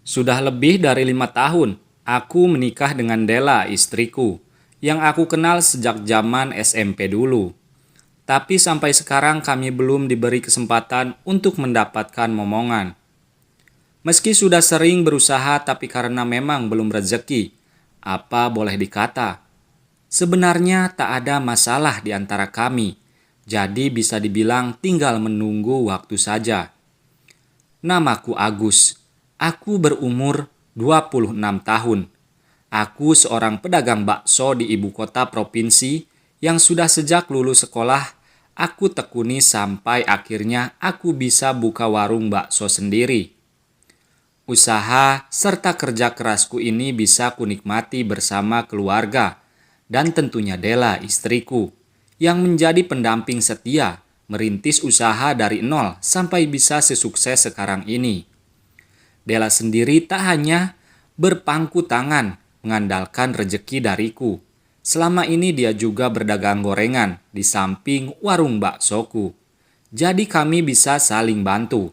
Sudah lebih dari 5 tahun, aku menikah dengan Della, istriku, yang aku kenal sejak zaman SMP dulu. Tapi sampai sekarang kami belum diberi kesempatan untuk mendapatkan momongan. Meski sudah sering berusaha tapi karena memang belum rezeki, apa boleh dikata? Sebenarnya tak ada masalah di antara kami, jadi bisa dibilang tinggal menunggu waktu saja. Namaku Agus. Aku berumur 26 tahun. Aku seorang pedagang bakso di ibu kota provinsi yang sudah sejak lulus sekolah aku tekuni sampai akhirnya aku bisa buka warung bakso sendiri. Usaha serta kerja kerasku ini bisa kunikmati bersama keluarga dan tentunya Della istriku yang menjadi pendamping setia merintis usaha dari nol sampai bisa sesukses sekarang ini. Della sendiri tak hanya berpangku tangan mengandalkan rejeki dariku. Selama ini dia juga berdagang gorengan di samping warung baksoku. Jadi kami bisa saling bantu.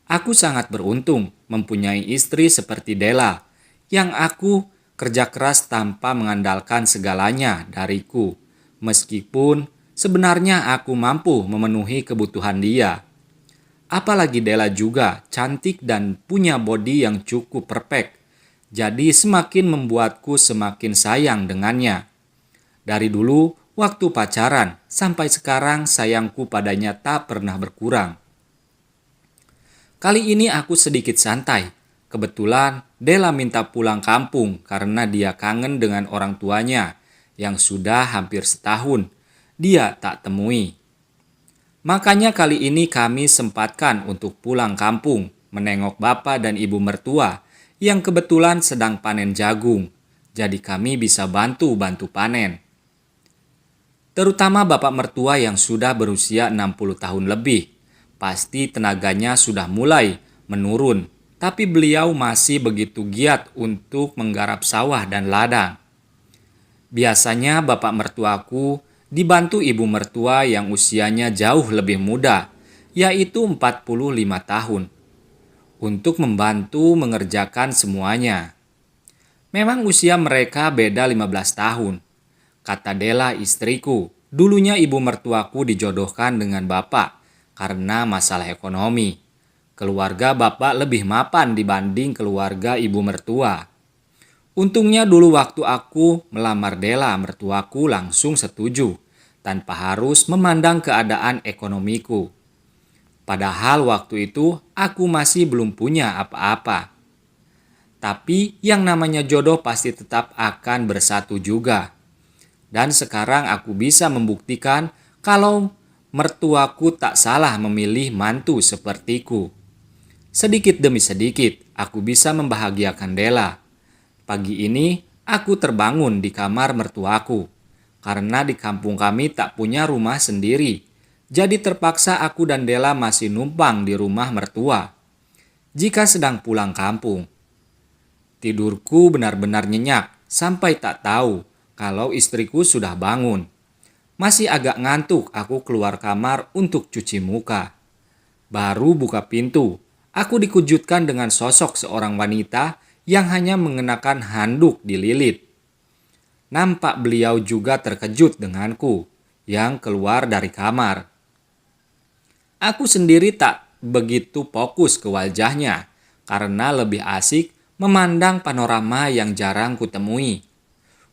Aku sangat beruntung mempunyai istri seperti Della yang aku kerja keras tanpa mengandalkan segalanya dariku. Meskipun sebenarnya aku mampu memenuhi kebutuhan dia. Apalagi Della juga cantik dan punya body yang cukup perfect. Jadi semakin membuatku semakin sayang dengannya. Dari dulu waktu pacaran sampai sekarang sayangku padanya tak pernah berkurang. Kali ini aku sedikit santai. Kebetulan Della minta pulang kampung karena dia kangen dengan orang tuanya yang sudah hampir setahun dia tak temui. Makanya kali ini kami sempatkan untuk pulang kampung, menengok bapak dan ibu mertua yang kebetulan sedang panen jagung. Jadi kami bisa bantu-bantu panen. Terutama bapak mertua yang sudah berusia 60 tahun lebih. Pasti tenaganya sudah mulai menurun, tapi beliau masih begitu giat untuk menggarap sawah dan ladang. Biasanya bapak mertuaku dibantu ibu mertua yang usianya jauh lebih muda, yaitu 45 tahun, untuk membantu mengerjakan semuanya. Memang usia mereka beda 15 tahun. Kata Della istriku, dulunya ibu mertuaku dijodohkan dengan bapak karena masalah ekonomi. Keluarga bapak lebih mapan dibanding keluarga ibu mertua. Untungnya dulu waktu aku melamar Della, mertuaku langsung setuju tanpa harus memandang keadaan ekonomiku. Padahal waktu itu aku masih belum punya apa-apa. Tapi yang namanya jodoh pasti tetap akan bersatu juga. Dan sekarang aku bisa membuktikan kalau mertuaku tak salah memilih mantu sepertiku. Sedikit demi sedikit aku bisa membahagiakan Della. Pagi ini aku terbangun di kamar mertuaku. Karena di kampung kami tak punya rumah sendiri. Jadi terpaksa aku dan Della masih numpang di rumah mertua. Jika sedang pulang kampung, tidurku benar-benar nyenyak sampai tak tahu kalau istriku sudah bangun. Masih agak ngantuk aku keluar kamar untuk cuci muka. Baru buka pintu, aku dikejutkan dengan sosok seorang wanita yang hanya mengenakan handuk dililit. Nampak beliau juga terkejut denganku yang keluar dari kamar. Aku sendiri tak begitu fokus ke wajahnya karena lebih asik memandang panorama yang jarang kutemui.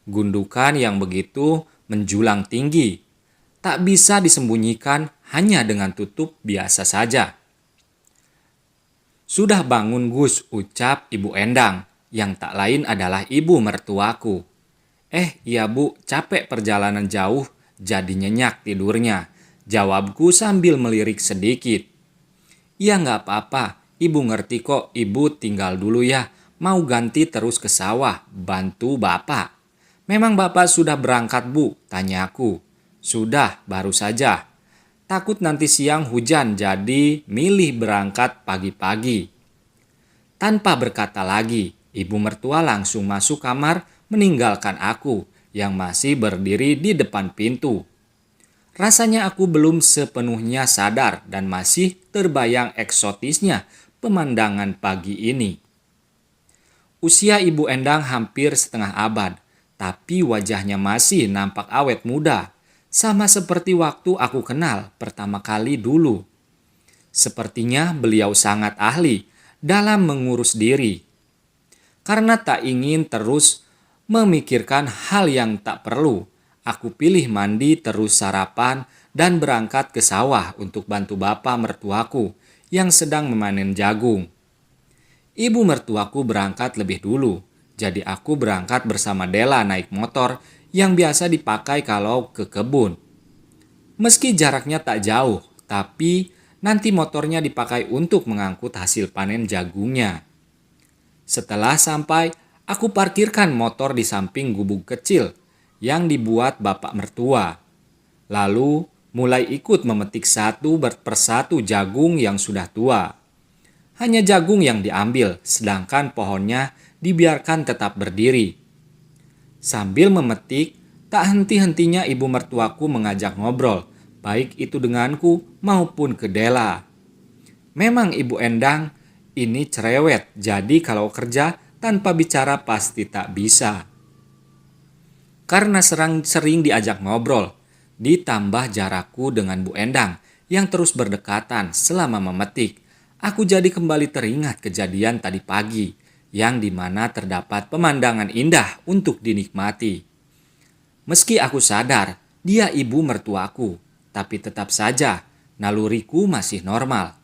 Gundukan yang begitu menjulang tinggi, tak bisa disembunyikan hanya dengan tutup biasa saja. Sudah bangun Gus, ucap Ibu Endang, yang tak lain adalah ibu mertuaku. Iya bu, capek perjalanan jauh, jadi nyenyak tidurnya. Jawabku sambil melirik sedikit. Iya nggak apa-apa, ibu ngerti kok, ibu tinggal dulu ya. Mau ganti terus ke sawah, bantu bapak. Memang bapak sudah berangkat bu, tanyaku. Sudah, baru saja. Takut nanti siang hujan, jadi milih berangkat pagi-pagi. Tanpa berkata lagi, ibu mertua langsung masuk kamar meninggalkan aku yang masih berdiri di depan pintu. Rasanya aku belum sepenuhnya sadar dan masih terbayang eksotisnya pemandangan pagi ini. Usia Ibu Endang hampir setengah abad, tapi wajahnya masih nampak awet muda, sama seperti waktu aku kenal pertama kali dulu. Sepertinya beliau sangat ahli dalam mengurus diri. Karena tak ingin terus memikirkan hal yang tak perlu, aku pilih mandi terus sarapan dan berangkat ke sawah untuk bantu bapak mertuaku yang sedang memanen jagung. Ibu mertuaku berangkat lebih dulu, jadi aku berangkat bersama Dela naik motor yang biasa dipakai kalau ke kebun. Meski jaraknya tak jauh, tapi nanti motornya dipakai untuk mengangkut hasil panen jagungnya. Setelah sampai, aku parkirkan motor di samping gubuk kecil yang dibuat bapak mertua. Lalu mulai ikut memetik satu persatu jagung yang sudah tua. Hanya jagung yang diambil, sedangkan pohonnya dibiarkan tetap berdiri. Sambil memetik, tak henti-hentinya ibu mertuaku mengajak ngobrol, baik itu denganku maupun ke Dela. Memang Ibu Endang ini cerewet, jadi kalau kerja tanpa bicara pasti tak bisa. Karena sering diajak ngobrol, ditambah jarakku dengan Bu Endang yang terus berdekatan selama memetik, aku jadi kembali teringat kejadian tadi pagi, yang dimana terdapat pemandangan indah untuk dinikmati. Meski aku sadar dia ibu mertuaku, tapi tetap saja naluriku masih normal.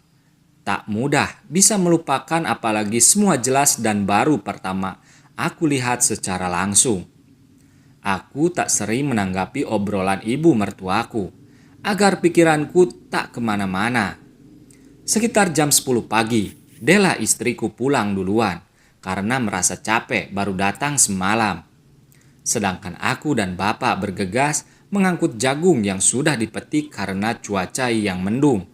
Tak mudah bisa melupakan apalagi semua jelas dan baru pertama aku lihat secara langsung. Aku tak sering menanggapi obrolan ibu mertuaku, agar pikiranku tak kemana-mana. Sekitar jam 10 pagi, Dela istriku pulang duluan karena merasa capek baru datang semalam. Sedangkan aku dan bapak bergegas mengangkut jagung yang sudah dipetik karena cuaca yang mendung.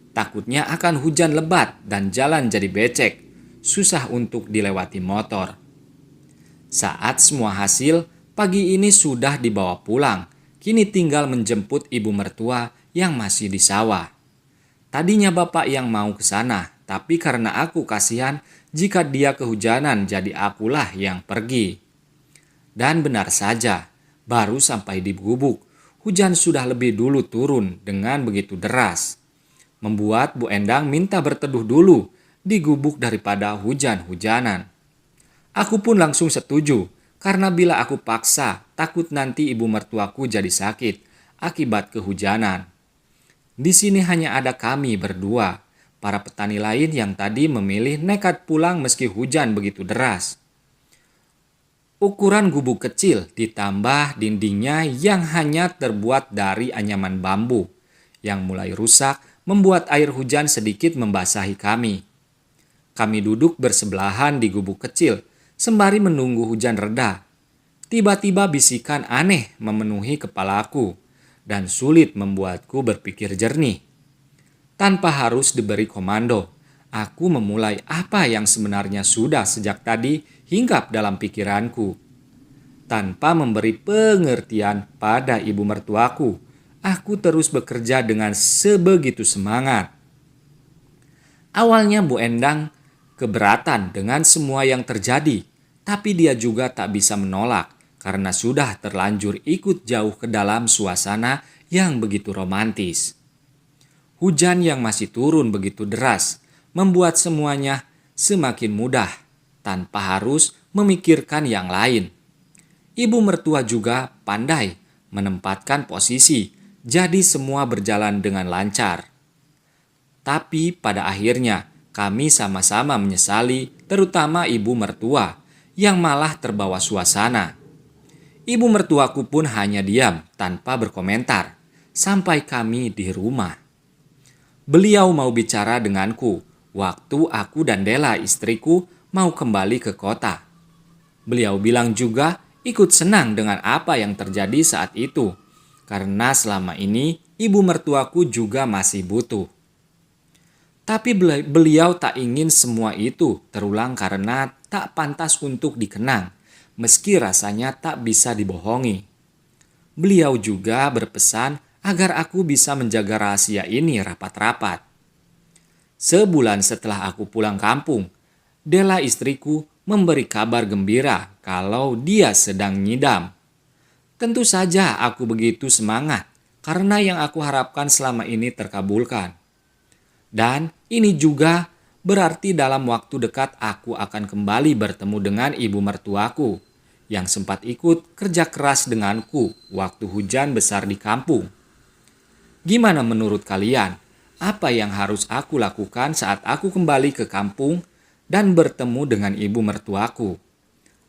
Takutnya akan hujan lebat dan jalan jadi becek, susah untuk dilewati motor. Saat semua hasil pagi ini sudah dibawa pulang, kini tinggal menjemput ibu mertua yang masih di sawah. Tadinya bapak yang mau ke sana, tapi karena aku kasihan jika dia kehujanan jadi akulah yang pergi. Dan benar saja, baru sampai di gubuk, hujan sudah lebih dulu turun dengan begitu deras. Membuat Bu Endang minta berteduh dulu di gubuk daripada hujan-hujanan. Aku pun langsung setuju, karena bila aku paksa, takut nanti ibu mertuaku jadi sakit akibat kehujanan. Di sini hanya ada kami berdua, para petani lain yang tadi memilih nekat pulang meski hujan begitu deras. Ukuran gubuk kecil ditambah dindingnya yang hanya terbuat dari anyaman bambu, yang mulai rusak membuat air hujan sedikit membasahi kami. Kami duduk bersebelahan di gubuk kecil, sembari menunggu hujan reda. Tiba-tiba bisikan aneh memenuhi kepalaku, dan sulit membuatku berpikir jernih. Tanpa harus diberi komando, aku memulai apa yang sebenarnya sudah sejak tadi hinggap dalam pikiranku. Tanpa memberi pengertian pada ibu mertuaku, aku terus bekerja dengan sebegitu semangat. Awalnya Bu Endang keberatan dengan semua yang terjadi, tapi dia juga tak bisa menolak karena sudah terlanjur ikut jauh ke dalam suasana yang begitu romantis. Hujan yang masih turun begitu deras membuat semuanya semakin mudah tanpa harus memikirkan yang lain. Ibu mertua juga pandai menempatkan posisi, jadi semua berjalan dengan lancar. Tapi pada akhirnya kami sama-sama menyesali, terutama ibu mertua yang malah terbawa suasana. Ibu mertuaku pun hanya diam tanpa berkomentar sampai kami di rumah. Beliau mau bicara denganku waktu aku dan Dela istriku mau kembali ke kota. Beliau bilang juga ikut senang dengan apa yang terjadi saat itu, karena selama ini ibu mertuaku juga masih butuh. Tapi beliau tak ingin semua itu terulang karena tak pantas untuk dikenang, meski rasanya tak bisa dibohongi. Beliau juga berpesan agar aku bisa menjaga rahasia ini rapat-rapat. Sebulan setelah aku pulang kampung, Dela istriku memberi kabar gembira kalau dia sedang ngidam. Tentu saja aku begitu semangat karena yang aku harapkan selama ini terkabulkan. Dan ini juga berarti dalam waktu dekat aku akan kembali bertemu dengan ibu mertuaku yang sempat ikut kerja keras denganku waktu hujan besar di kampung. Gimana menurut kalian? Apa yang harus aku lakukan saat aku kembali ke kampung dan bertemu dengan ibu mertuaku?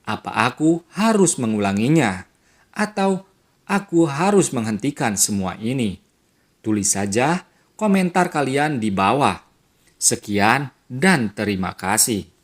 Apa aku harus mengulanginya? Atau aku harus menghentikan semua ini? Tulis saja komentar kalian di bawah. Sekian dan terima kasih.